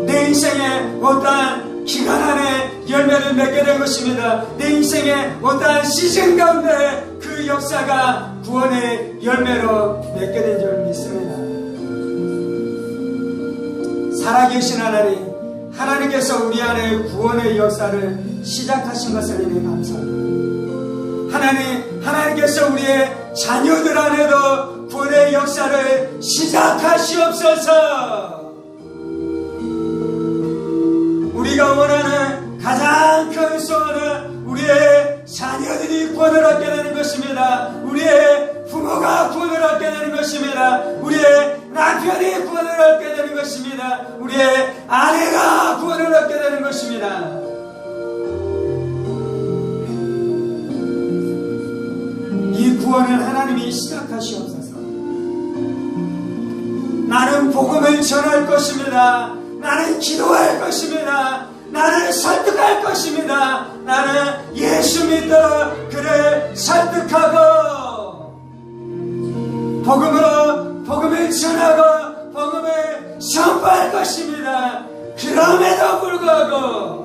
내 인생의 어떠한 기간 안에 열매를 맺게 된 것입니다. 내 인생의 어떠한 시즌 가운데 그 역사가 구원의 열매로 맺게 된 줄 믿습니다. 살아계신 하나님, 하나님께서 우리 안에 구원의 역사를 시작하신 것을 인해 감사합니다. 하나님께서 우리의 자녀들 안에도 구원의 역사를 시작하시옵소서. 우리가 원하는 가장 큰 소원은 우리의 자녀들이 구원을 얻게 되는 것입니다. 우리의 부모가 구원을 얻게 되는 것입니다. 우리의 남편이 구원을 얻게 되는 것입니다. 우리의 아내가 구원을 얻게 되는 것입니다. 이 구원을 하나님이 시작하시옵소서. 나는 복음을 전할 것입니다. 나는 기도할 것입니다. 나는 설득할 것입니다. 나는 예수 믿도록 그를 설득하고 복음을 전하고 복음을 선포할 것입니다. 그럼에도 불구하고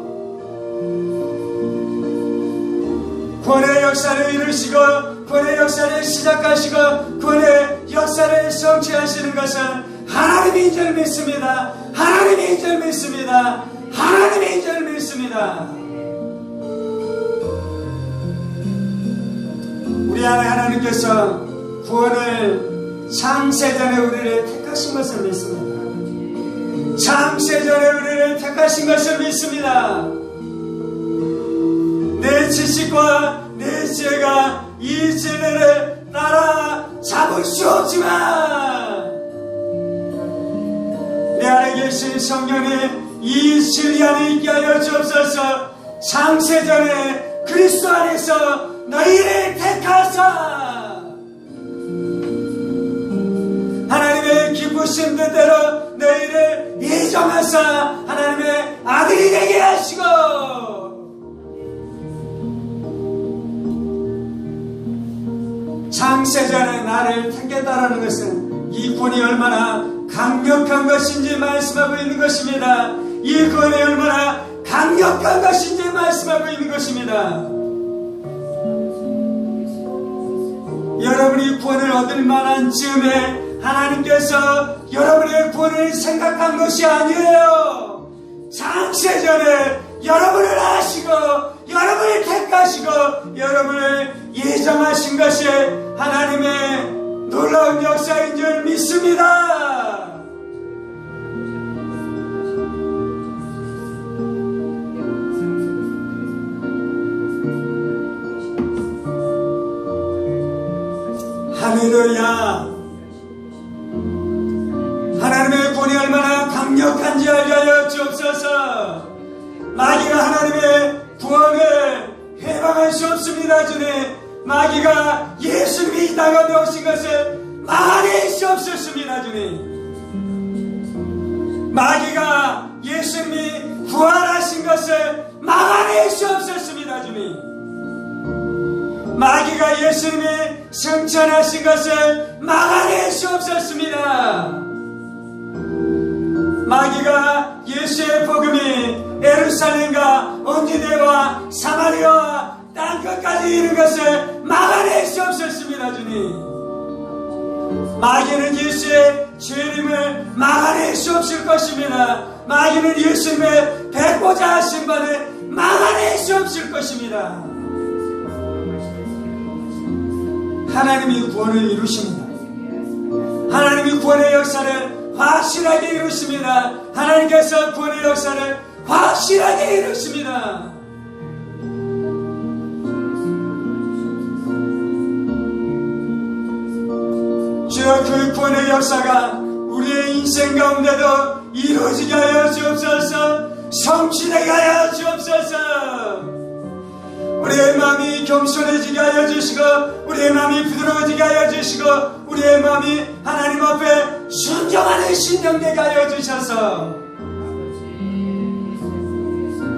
구원의 역사를 이루시고 구원의 역사를 시작하시고 구원의 역사를 성취하시는 것은 하나님인 줄 믿습니다. 하나님인 줄 믿습니다. 하나님인 줄 믿습니다. 우리 안에 하나님께서 구원을 창세전에 우리를 택하신 것을 믿습니다. 창세전에 우리를 택하신 것을 믿습니다. 내 지식과 내 지혜가 이 진리를 따라잡을 수 없지만 내 안에 계신 성령이 이 진리 안에 있게 하여 주옵소서. 창세전에 그리스도 안에서 너희를 택하사 하나님의 기쁘신 뜻대로 너희를 예정하사 하나님의 아들이 되게 하시고 창세전에 나를 택했다라는 것은 이 구원이 얼마나 강력한 것인지 말씀하고 있는 것입니다. 이 구원이 얼마나 강력한 것인지 말씀하고 있는 것입니다. 여러분이 구원을 얻을 만한 즈음에 하나님께서 여러분의 구원을 생각한 것이 아니에요. 창세전에 여러분을 아시고 여러분을 택하시고 여러분을 예정하신 것이 하나님의 놀라운 역사인 줄 믿습니다. 할렐루야. 하나님의 구원이 얼마나 강력한지 알게 하여 주옵소서. 마귀가 하나님의 구원을 해방할 수 없습니다. 주님, 마귀가 예수님이 이 땅 가운데 오신 것을 막아낼 수 없었습니다. 주님, 마귀가 예수님이 부활하신 것을 막아낼 수 없었습니다. 주님, 마귀가 예수님이 승천하신 것을 막아낼 수 없었습니다. 마귀가 예수의 복음이 예루살렘과 온주대와 사마리아와 땅끝까지 이른 것을 막아낼 수 없었습니다. 주님, 마귀는 예수의 죄림을 막아낼 수 없을 것입니다. 마귀는 예수님의 백보자 하신 바를 막아낼 수 없을 것입니다. 하나님이 구원을 이루십니다. 하나님이 구원의 역사를 확실하게 이루십니다. 하나님께서 구원의 역사를 확실하게 이루십니다. 주여, 그 구원의 역사가 우리의 인생 가운데도 이루어지게 하여 주옵소서. 성취되게 하여 주옵소서. 우리의 마음이 겸손해지게 하여 주시고 우리의 마음이 부드러워지게 하여 주시고 우리의 마음이 하나님 앞에 순종하는 신령되게 하여 주셔서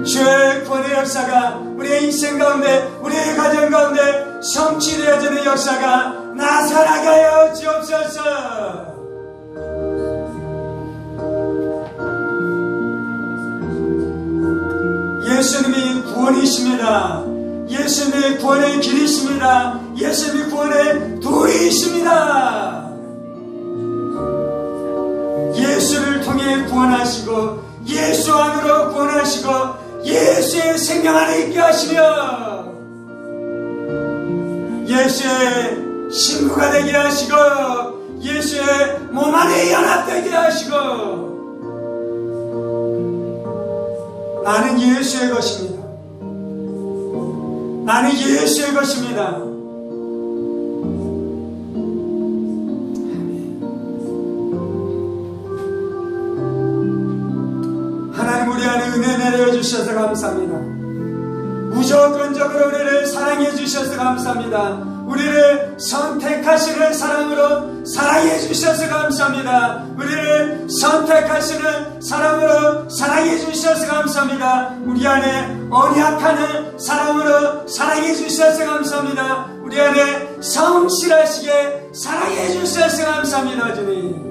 주의 구원의 역사가 우리의 인생 가운데 우리의 가정 가운데 성취되어지는 역사가 나타나게 하여 주옵소서. 예수님이 구원이십니다. 예수님이 구원의 길이십니다. 예수님이 구원의 도리이십니다. 예수를 통해 구원하시고 예수 안으로 구원하시고 예수의 생명 안에 있게 하시며 예수의 신부가 되게 하시고 예수의 몸 안에 연합되게 하시고 나는 예수의 것입니다. 나는 예수의 것입니다. 하나님 우리 안에 은혜 내려주셔서 감사합니다. 무조건적으로 우리를 사랑해 주셔서 감사합니다. 우리를 선택하시는 사랑으로 사랑해 주셔서 감사합니다. 우리를 선택하시는 사랑으로 사랑해 주셔서 감사합니다. 우리 안에 언약하는 사랑으로 사랑해 주셔서 감사합니다. 우리 안에 성실하시게 사랑해 주셔서 감사합니다. 주님,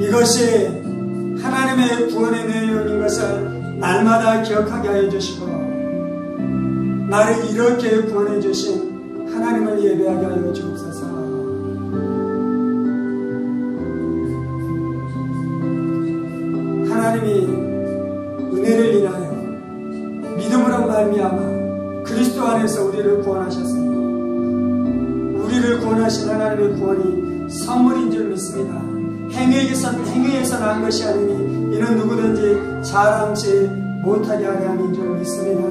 이것이 하나님의 구원의 내용인 것을 날마다 기억하게 하여 주시고 나를 이렇게 구원해 주신 하나님을 예배하게 하여 주옵소서. 하나님이 은혜를 인하여 믿음으로 말미암아 그리스도 안에서 우리를 구원하셨습니다. 우리를 구원하신 하나님의 구원이 선물인 줄 믿습니다. 행위에서 난 것이 아니니 이는 누구든지 자랑치 못하게 하려 함인 줄 믿습니다.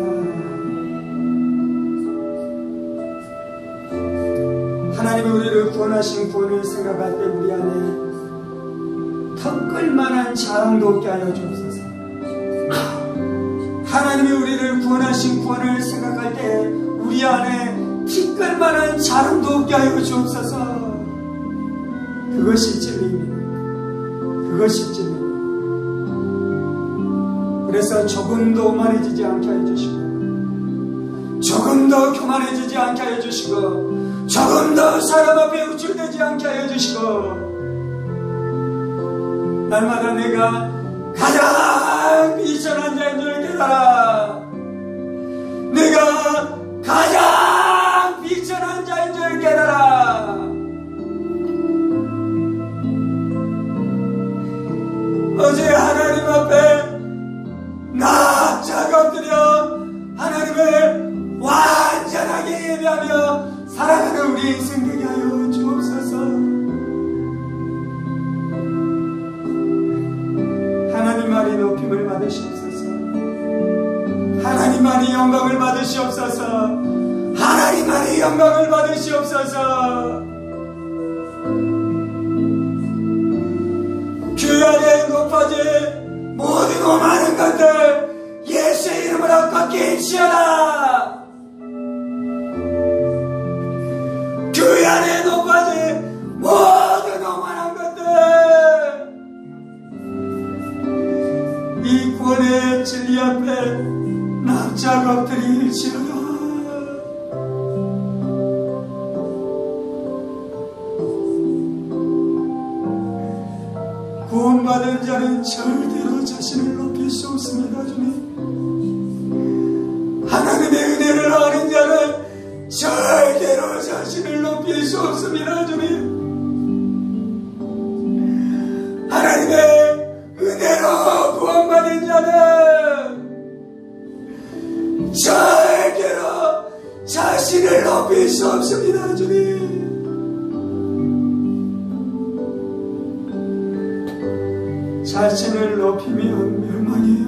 하나님이 우리를 구원하신 구원을 생각할 때 우리 안에 턱끌만한 자랑도 없게 하여 주옵소서. 하나님이 우리를 구원하신 구원을 생각할 때 우리 안에 티끌만한 자랑도 없게 하여 주옵소서. 그것이 진리입니다. 그것이 진리. 그래서 조금도 오만해지지 않게 해주시고 조금도 교만해지지 않게 해주시고 조금도 사람 앞에 우쭐대지 않게 해주시고 날마다 내가 가장 비천한 자인 줄 깨달아. 내가 가장 비천한 자인 줄 깨달아. 어제 하나님 앞에 납작 엎드려 하나님을 완전하게 예배하며 살아가는 우리 인생 되게 하여 주옵소서. 하나님만이 높임을 받으시옵소서. 하나님만이 영광을 받으시옵소서. 하나님만이 영광을 받으시옵소서. 그 안에 높아질 모든 오만한 것들 예수의 이름으로 꺾일지어다. 그 안에 높아질 모든 오만한 것들 이 구원의 진리 앞에 납작 엎드릴지어다. 구원받은 자는 절대로 자신을 높일 수 없습니다. 주님, 하나님의 은혜를 아는 자는 절대로 자신을 높일 수 없습니다. 주님, 하나님의 은혜로 구원받은 자는 절대로 자신을 높일 수 없습니다. 주님, 자신을 높이면 멸망해요.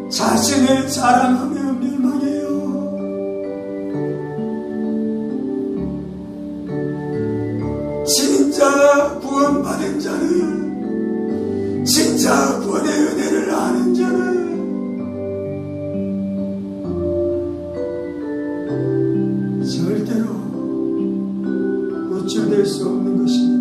자신을 자랑하면 멸망해요. 진짜 구원받은 자는, 진짜 구원의 은혜를 아는 자는 절대로 우쭐댈 수 없는 것입니다.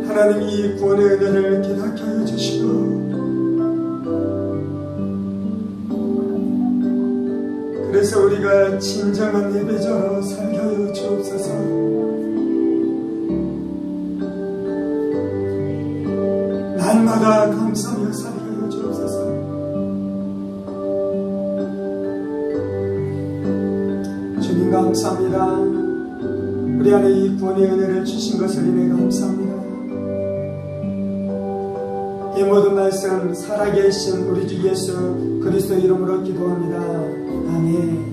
하나님 이 구원의 은혜를 깨닫게 하여 주시고 그래서 우리가 진정한 예배자로 살게 하여 주옵소서. 날마다 감사하며 살게 하여 주옵소서. 주님 감사합니다. 우리 안에 이 구원의 은혜를 주신 것을 인해 감사합니다. 이 모든 말씀 살아계신 우리 주 예수 그리스도 이름으로 기도합니다. 아멘.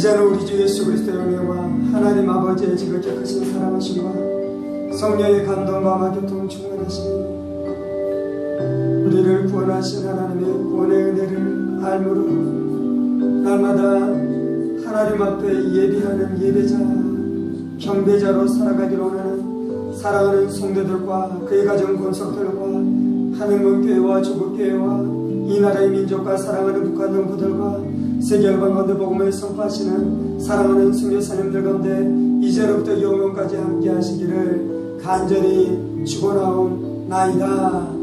이제는 우리 주 예수 그리스도의 은혜와 하나님 아버지의 지극히 크신 사랑하심과 성령의 감동과 교통 충만하시니 우리를 구원하신 하나님의 구원의 은혜를 알므로 날마다 하나님 앞에 예비하는 예배자 경배자로 살아가기로 하는 사랑하는 성도들과 그의 가정 권속들과 하늘문교회와 조국교회와 이 나라의 민족과 사랑하는 북한 농부들과 세계 열방 가운데 복음을 선포하시는 사랑하는 선교사님들 가운데 이제로부터 영원까지 함께 하시기를 간절히 축원하옵나이다.